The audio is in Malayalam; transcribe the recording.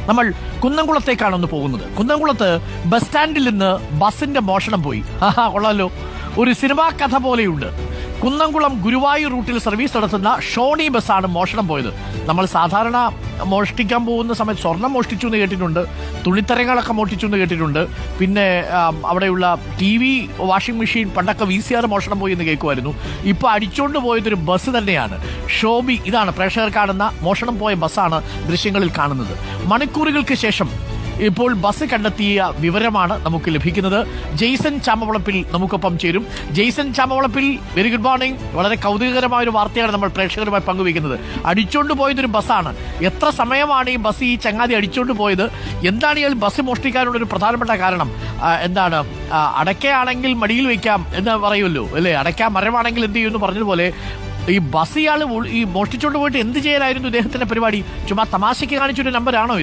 നമ്മൾ കുന്നംകുളത്തേക്കാണ് ഒന്ന് പോകുന്നത്. കുന്നംകുളത്ത് ബസ് സ്റ്റാൻഡിൽ നിന്ന് ബസിന്റെ മോഷണം പോയി. കൊള്ളാലോ, ഒരു സിനിമാ കഥ പോലെയുണ്ട്. കുന്നംകുളം ഗുരുവായൂർ റൂട്ടിൽ സർവീസ് നടത്തുന്ന ഷോണി ബസ്സാണ് മോഷണം പോയത്. നമ്മൾ സാധാരണ മോഷ്ടിക്കാൻ പോകുന്ന സമയത്ത് സ്വർണം മോഷ്ടിച്ചു എന്ന് കേട്ടിട്ടുണ്ട്, തുണിത്തരങ്ങളൊക്കെ മോഷ്ടിച്ചു എന്ന് കേട്ടിട്ടുണ്ട്, പിന്നെ അവിടെയുള്ള TV, വാഷിംഗ് മെഷീൻ, പണ്ടൊക്കെ VCR മോഷണം പോയി എന്ന് കേൾക്കുമായിരുന്നു. ഇപ്പോൾ അടിച്ചുകൊണ്ട് പോയതൊരു ബസ് തന്നെയാണ്. ഷോബി, ഇതാണ് പ്രേക്ഷകർ കാണുന്ന മോഷണം പോയ ബസ്സാണ് ദൃശ്യങ്ങളിൽ കാണുന്നത്. മണിക്കൂറുകൾക്ക് ശേഷം ഇപ്പോൾ ബസ് കണ്ടെത്തിയ വിവരമാണ് നമുക്ക് ലഭിക്കുന്നത്. ജെയ്സൺ ചാമവളപ്പിൽ നമുക്കൊപ്പം ചേരും. Jason Chamavalappil, very good morning. വളരെ കൗതുകകരമായ ഒരു വാർത്തയാണ് നമ്മൾ പ്രേക്ഷകരുമായി പങ്കുവയ്ക്കുന്നത്. അടിച്ചോണ്ട് പോയതൊരു ബസ്സാണ്. എത്ര സമയമാണ് ഈ ബസ് ഈ ചങ്ങാതി അടിച്ചോണ്ട് പോയത്? എന്താണ് ഇയാൾ ബസ് മോഷ്ടിക്കാനുള്ളൊരു പ്രധാനപ്പെട്ട കാരണം? എന്താണ്, അടയ്ക്കയാണെങ്കിൽ മടിയിൽ വയ്ക്കാം എന്ന് പറയുമല്ലോ അല്ലേ? അടയ്ക്ക മരമാണെങ്കിൽ എന്ത് ചെയ്യുമെന്ന് പറഞ്ഞതുപോലെ ഈ ബസ് ഇയാൾ ഈ മോഷ്ടിച്ചോണ്ട് പോയിട്ട് എന്ത് ചെയ്യാനായിരുന്നു ഇദ്ദേഹത്തിന്റെ പരിപാടി? ചുമ്മാ തമാശയ്ക്ക് കാണിച്ചൊരു നമ്പരാണോ ഇത്?